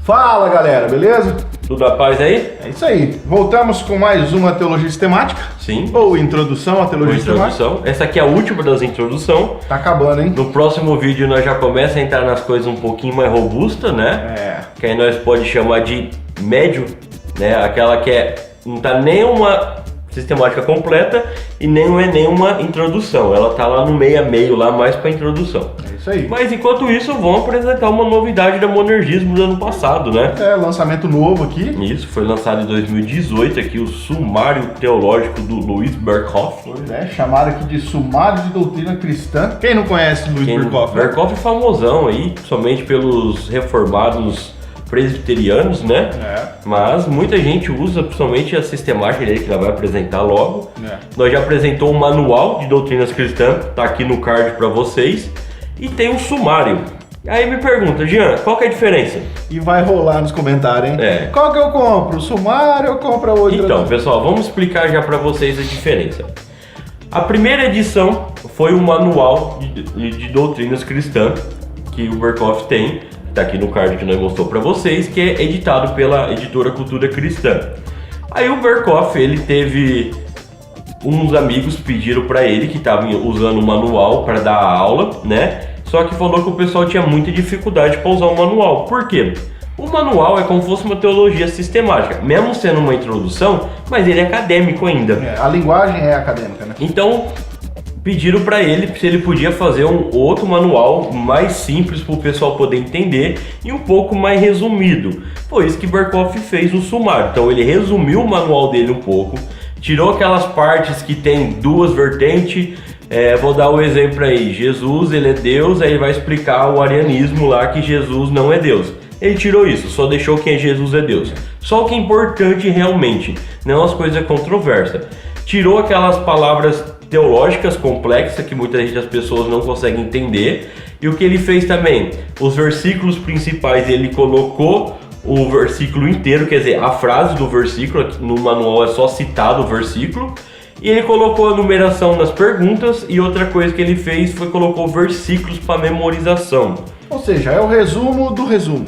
Fala galera, beleza? Tudo a paz aí? É isso aí, voltamos com mais uma teologia sistemática. Sim. Ou introdução à teologia sistemática. Essa aqui é a última das introduções. Tá acabando, hein? No próximo vídeo nós já começa a entrar nas coisas um pouquinho mais robustas, né? Que aí nós pode chamar de médio, né? Aquela que não tá nem uma sistemática completa e nem é nenhuma introdução. Ela tá lá no meio a meio, lá mais para introdução. É isso aí. Mas enquanto isso, vamos apresentar uma novidade da Monergismo do ano passado, né? Lançamento novo aqui. Isso, foi lançado em 2018 aqui, o Sumário Teológico do Louis Berkhof. Chamado aqui de Sumário de Doutrina Cristã. Quem não conhece Louis Berkhof? Berkhof é famosão aí, somente pelos reformados presbiterianos, né? Mas muita gente usa, principalmente a sistemática dele, que ela vai apresentar logo. Nós já apresentou um manual de doutrinas cristãs, tá aqui no card para vocês. E tem um sumário. Aí me pergunta, Jean, qual que é a diferença? E vai rolar nos comentários, hein? Qual que eu compro? O sumário ou compro a outra? Então, pessoal, vamos explicar já para vocês a diferença. A primeira edição foi um manual de doutrinas cristãs que o Berkhof tem, tá aqui no card que nós mostrou para vocês, que é editado pela editora Cultura Cristã. Aí o Berkhof, ele teve uns amigos pediram para ele que estavam usando o manual para dar aula, né? Só que falou que o pessoal tinha muita dificuldade para usar o manual. Por quê? O manual é como se fosse uma teologia sistemática, mesmo sendo uma introdução, mas ele é acadêmico ainda. A linguagem é acadêmica, né? Então pediram para ele se ele podia fazer um outro manual mais simples para o pessoal poder entender e um pouco mais resumido. Foi isso que Berkhof fez no sumário. Então ele resumiu o manual dele um pouco, tirou aquelas partes que tem duas vertentes. Vou dar um exemplo aí. Jesus, ele é Deus, aí ele vai explicar o arianismo lá que Jesus não é Deus. Ele tirou isso, só deixou que Jesus é Deus. Só o que é importante realmente, não as coisas controversas. Tirou aquelas palavras teológicas complexas que muitas vezes as pessoas não conseguem entender. E o que ele fez também? Os versículos principais ele colocou o versículo inteiro, quer dizer, a frase do versículo, no manual é só citado o versículo, e ele colocou a numeração nas perguntas, e outra coisa que ele fez foi colocou versículos para memorização. Ou seja, é o resumo do resumo.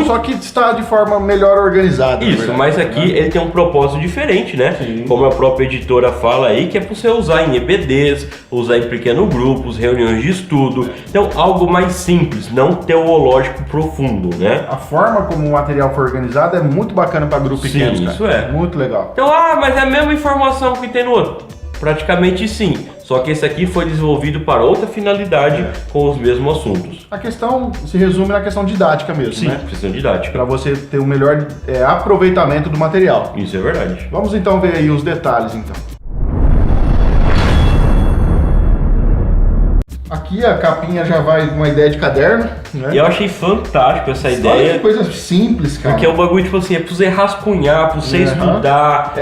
Só que está de forma melhor organizada. Isso, mas aqui ele tem um propósito diferente, né? Sim. Como a própria editora fala aí, que é para você usar em EBDs, usar em pequenos grupos, reuniões de estudo. Então, algo mais simples, não teológico profundo, né? A forma como o material foi organizado é muito bacana para grupo pequeno. Sim, isso é. Muito legal. Então, mas é a mesma informação que tem no outro. Praticamente sim, só que esse aqui foi desenvolvido para outra finalidade com os mesmos assuntos. A questão se resume na questão didática mesmo, sim, né? Questão didática. Para você ter um melhor aproveitamento do material. Isso é verdade. Vamos então ver aí os detalhes então. Aqui a capinha já vai com uma ideia de caderno, né? E eu achei fantástico essa ideia. Olha que coisa simples, cara. Porque é um bagulho, tipo assim, é pra você rascunhar, pra você estudar.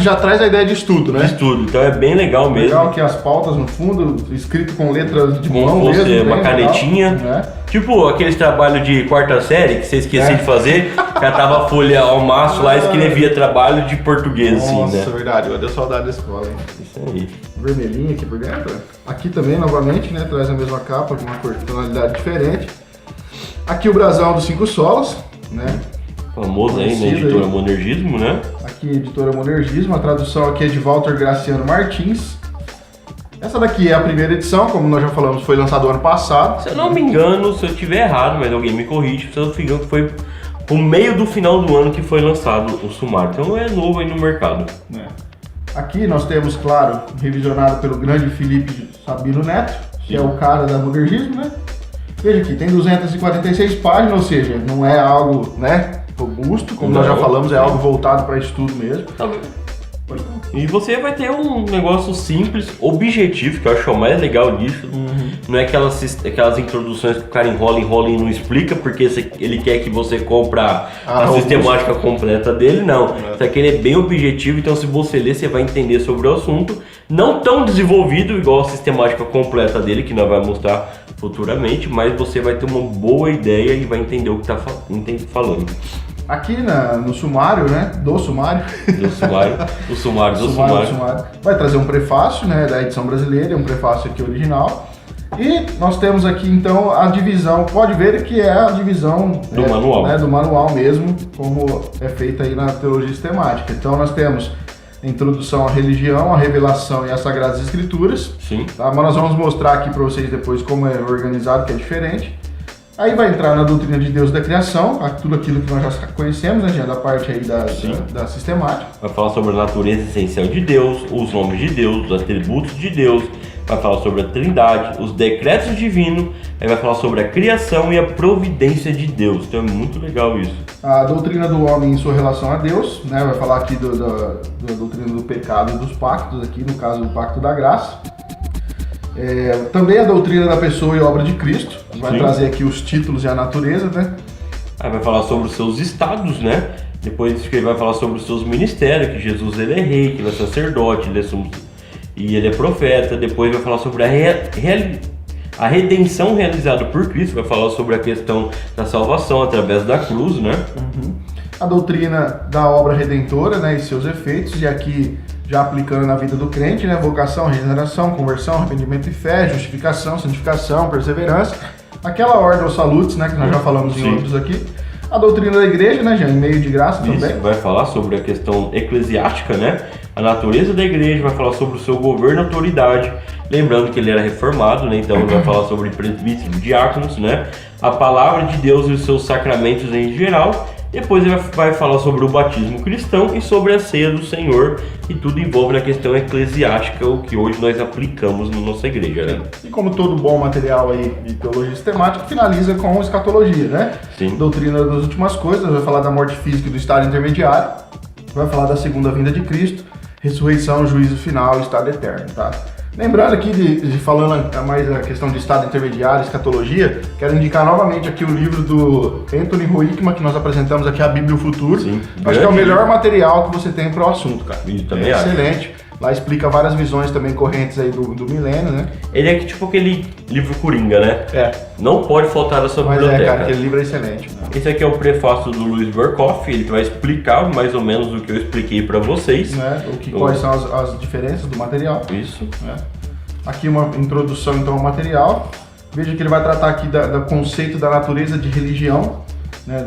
Já traz a ideia de estudo, né? De estudo, então é bem legal mesmo. Legal que as pautas no fundo, escrito com letras de mão mesmo. Uma canetinha. Legal, né? Tipo aqueles trabalhos de quarta série que você esquecia de fazer, catava a folha ao maço lá e escrevia trabalho de português, assim, né? Nossa, verdade, eu dei saudade da escola, hein? Isso aí. Vermelhinho aqui por dentro. Aqui também, novamente, né? Traz a mesma capa com uma cor de tonalidade diferente. Aqui o brasão dos 5 solas, né? Famoso aí, né? Editora Monergismo, né? Aqui, editora Monergismo. A tradução aqui é de Walter Graciano Martins. Essa daqui é a primeira edição, como nós já falamos, foi lançado ano passado. Se eu não me engano, se eu estiver errado, mas alguém me corrige, se eu não me engano, foi o meio do final do ano que foi lançado o sumário. Então é novo aí no mercado. Aqui nós temos, claro, revisionado pelo grande Felipe Sabino Neto, que é o cara da Monergismo, né? Veja aqui, tem 246 páginas, ou seja, não é algo, né, robusto, como nós já falamos, é algo voltado para estudo mesmo. E você vai ter um negócio simples, objetivo, que eu acho o mais legal disso. Não é aquelas introduções que o cara enrola e não explica, porque ele quer que você compre a sistemática completa dele, não. Isso aqui ele é bem objetivo, então se você ler, você vai entender sobre o assunto. Não tão desenvolvido igual a sistemática completa dele, que nós vamos mostrar futuramente, mas você vai ter uma boa ideia e vai entender o que está falando. Aqui no sumário, né? Do sumário. Do sumário. Vai trazer um prefácio, né? Da edição brasileira, um prefácio aqui original. E nós temos aqui então a divisão, pode ver que é a divisão do manual, né, do manual mesmo, como é feita aí na teologia sistemática. Então nós temos a introdução à religião, a revelação e as sagradas escrituras. Sim. Tá? Mas nós vamos mostrar aqui para vocês depois como é organizado, que é diferente. Aí vai entrar na doutrina de Deus da criação, tudo aquilo que nós já conhecemos, né, já da parte aí da sistemática. Vai falar sobre a natureza essencial de Deus, os nomes de Deus, os atributos de Deus, vai falar sobre a Trindade, os decretos divinos, aí vai falar sobre a criação e a providência de Deus. Então é muito legal isso. A doutrina do homem em sua relação a Deus, né, vai falar aqui da doutrina do pecado e dos pactos, aqui no caso o pacto da graça. Também a doutrina da pessoa e obra de Cristo, vai trazer aqui os títulos e a natureza, né? Aí vai falar sobre os seus estados, né? Depois ele vai falar sobre os seus ministérios, que Jesus ele é rei, que ele é sacerdote, e ele é profeta. Depois vai falar sobre a redenção realizada por Cristo, vai falar sobre a questão da salvação através da cruz, né? A doutrina da obra redentora, né, e seus efeitos, e aqui já aplicando na vida do crente, né, vocação, regeneração, conversão, arrependimento e fé, justificação, santificação, perseverança, aquela ordem aos salutos, né, que nós já falamos em outros aqui. A doutrina da igreja, né, já em meio de graça também. Isso, vai falar sobre a questão eclesiástica, né, a natureza da igreja, vai falar sobre o seu governo e autoridade, lembrando que ele era reformado, né, então vai falar sobre presbítero, diáconos, né, a palavra de Deus e os seus sacramentos em geral. Depois ele vai falar sobre o batismo cristão e sobre a ceia do Senhor, e tudo envolve na questão eclesiástica, o que hoje nós aplicamos na nossa igreja, né? E como todo bom material aí de teologia sistemática, finaliza com escatologia, né? Sim. Doutrina das últimas coisas, vai falar da morte física e do estado intermediário, vai falar da segunda vinda de Cristo, ressurreição, juízo final e estado eterno, tá? Lembrando aqui, falando mais a questão de estado intermediário, escatologia, quero indicar novamente aqui o livro do Anthony Hoekman, que nós apresentamos aqui, A Bíblia e o Futuro. Sim, acho que é o melhor material que você tem para o assunto, cara. Eu também acho. Excelente. Lá explica várias visões também correntes aí do milênio, né? Ele é tipo aquele livro Coringa, né? Não pode faltar da sua biblioteca. Cara, aquele livro é excelente. Né? Esse aqui é o prefácio do Luiz Berkoff, ele vai explicar mais ou menos o que eu expliquei para vocês. Né? Quais são as diferenças do material. Isso. Né? Aqui uma introdução então ao material. Veja que ele vai tratar aqui do conceito da natureza de religião, né,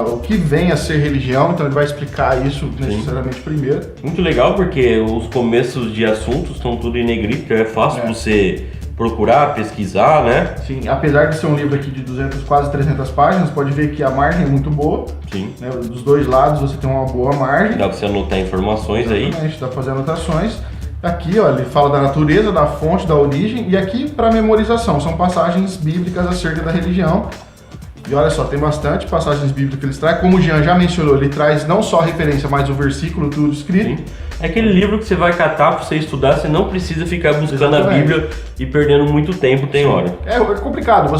o que vem a ser religião, então ele vai explicar isso necessariamente primeiro. Muito legal, porque os começos de assuntos estão tudo em negrito, então é fácil você procurar, pesquisar, né? Sim, apesar de ser um livro aqui de 200, quase 300 páginas, pode ver que a margem é muito boa. Sim. Né, dos dois lados você tem uma boa margem. Dá pra você anotar informações. Exatamente, aí. Dá pra fazer anotações. Aqui, ó, ele fala da natureza, da fonte, da origem, e aqui para memorização, são passagens bíblicas acerca da religião. E olha só, tem bastante passagens bíblicas que eles trazem, como o Jean já mencionou, ele traz não só a referência, mas o versículo, tudo escrito. Sim. É aquele livro que você vai catar para você estudar, você não precisa ficar buscando a Bíblia e perdendo muito tempo, tem hora. É complicado,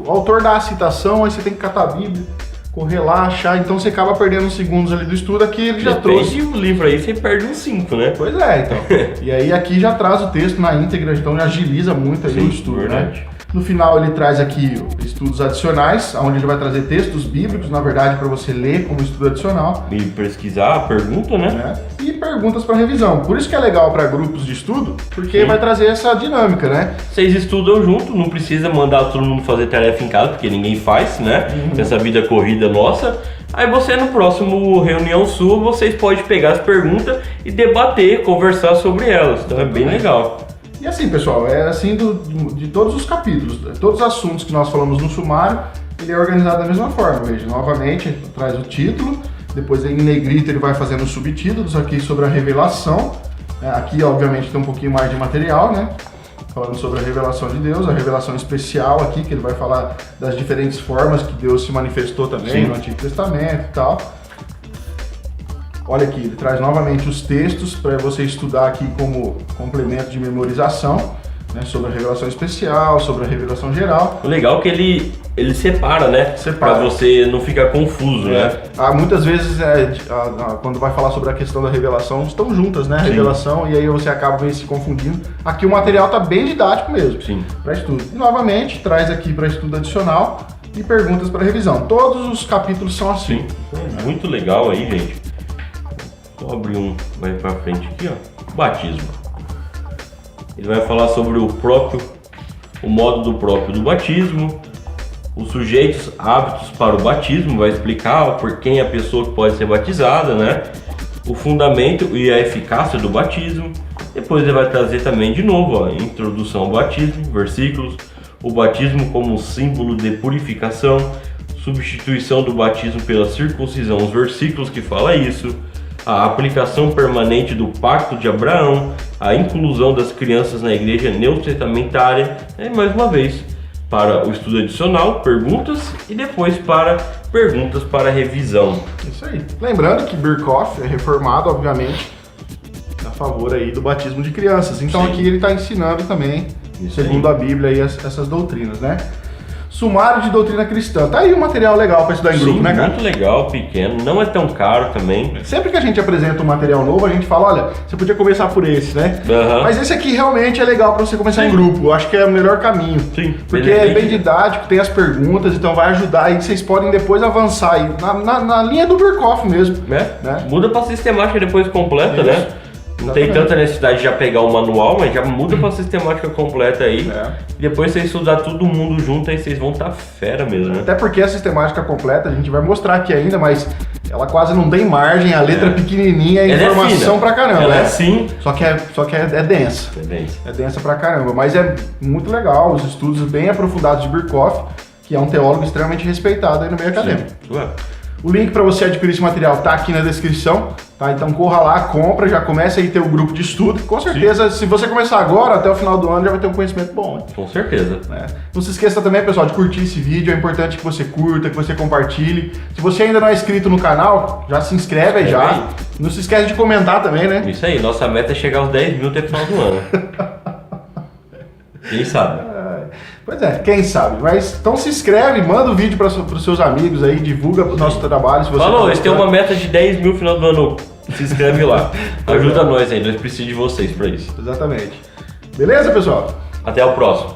o autor dá a citação, aí você tem que catar a Bíblia, correr lá, achar, então você acaba perdendo uns segundos ali do estudo. Aqui ele já trouxe. o livro aí, você perde uns 5, né? Pois é, então. E aí aqui já traz o texto na íntegra, então agiliza muito aí o estudo, verdade. Né? No final ele traz aqui estudos adicionais, onde ele vai trazer textos bíblicos, na verdade, para você ler como estudo adicional. E pesquisar, pergunta, né? E perguntas para revisão. Por isso que é legal para grupos de estudo, porque vai trazer essa dinâmica, né? Vocês estudam junto, não precisa mandar todo mundo fazer tarefa em casa, porque ninguém faz, né? Essa vida corrida nossa. Aí você, no próximo reunião sua, vocês podem pegar as perguntas e debater, conversar sobre elas. Então é bem legal. E assim, pessoal, é assim de todos os capítulos, todos os assuntos que nós falamos no sumário, ele é organizado da mesma forma. Veja, novamente, traz o título, depois em negrito ele vai fazendo os subtítulos aqui sobre a revelação. Aqui, obviamente, tem um pouquinho mais de material, né? Falando sobre a revelação de Deus, a revelação especial aqui, que ele vai falar das diferentes formas que Deus se manifestou também no Antigo Testamento e tal. Olha aqui, ele traz novamente os textos para você estudar aqui como complemento de memorização, né, sobre a revelação especial, sobre a revelação geral. O legal é que ele separa, né? Para você não ficar confuso, né? Muitas vezes, quando vai falar sobre a questão da revelação, estão juntas, né? A revelação, e aí você acaba meio se confundindo. Aqui o material está bem didático mesmo, para estudo. E novamente, traz aqui para estudo adicional e perguntas para revisão. Todos os capítulos são assim. Muito legal aí, gente. Vou abrir vai pra frente aqui, ó. Batismo. Ele vai falar sobre o próprio o modo próprio do batismo, os sujeitos hábitos para o batismo, vai explicar por quem a pessoa que pode ser batizada, né? O fundamento e a eficácia do batismo. Depois ele vai trazer também de novo a introdução ao batismo, versículos, o batismo como símbolo de purificação, substituição do batismo pela circuncisão, os versículos que fala isso, a aplicação permanente do pacto de Abraão, a inclusão das crianças na igreja neotestamentária, e mais uma vez, para o estudo adicional, perguntas, e depois para perguntas para revisão. Isso aí. Lembrando que Birkhoff é reformado, obviamente, a favor aí do batismo de crianças. Então Sim. aqui ele está ensinando também, Isso segundo aí. a Bíblia, aí, essas doutrinas, né? Sumário de doutrina cristã. Tá aí um material legal para estudar em grupo, Sim, né, cara? muito legal, pequeno, não é tão caro também. Sempre que a gente apresenta um material novo, a gente fala, olha, você podia começar por esse, né? Aham. Mas esse aqui realmente é legal para você começar em Sim. grupo. Eu acho que é o melhor caminho. Sim, Porque é bem didático, tem as perguntas, então vai ajudar aí, vocês podem depois avançar aí na linha do Birkhoff mesmo. né? Né? Muda para sistemática depois completa, Isso. né? Não tem Exatamente. tanta necessidade de já pegar o manual, mas já muda para sistemática completa aí. É. E depois vocês estudar todo mundo junto, aí vocês vão estar fera mesmo, né? Até porque a sistemática completa, a gente vai mostrar aqui ainda, mas ela quase não tem margem, a letra pequenininha, Ela é informação fina. pra caramba. Ela é né? assim. Só que é densa. É densa pra caramba, mas é muito legal, os estudos bem aprofundados de Birkhoff, que é um teólogo extremamente respeitado aí no meio acadêmico. Ué. O link para você adquirir esse material tá aqui na descrição, tá? Então corra lá, compra, já começa aí a ter o grupo de estudo. Com certeza, se você começar agora, até o final do ano já vai ter um conhecimento bom, hein? Com certeza. Né? Não se esqueça também, pessoal, de curtir esse vídeo. É importante que você curta, que você compartilhe. Se você ainda não é inscrito no canal, já se inscreve aí É já. aí. Não se esquece de comentar também, né? Isso aí, nossa meta é chegar aos 10 mil até o final do ano. Quem sabe? Pois é, quem sabe. Mas então se inscreve, manda o vídeo para os seus amigos aí, divulga o nosso trabalho. Se você Falou, tá eles têm gostando. uma meta de 10 mil no final do ano. Se inscreve lá. Ajuda nós aí, nós precisamos de vocês pra isso. Exatamente. Beleza, pessoal? Até o próximo.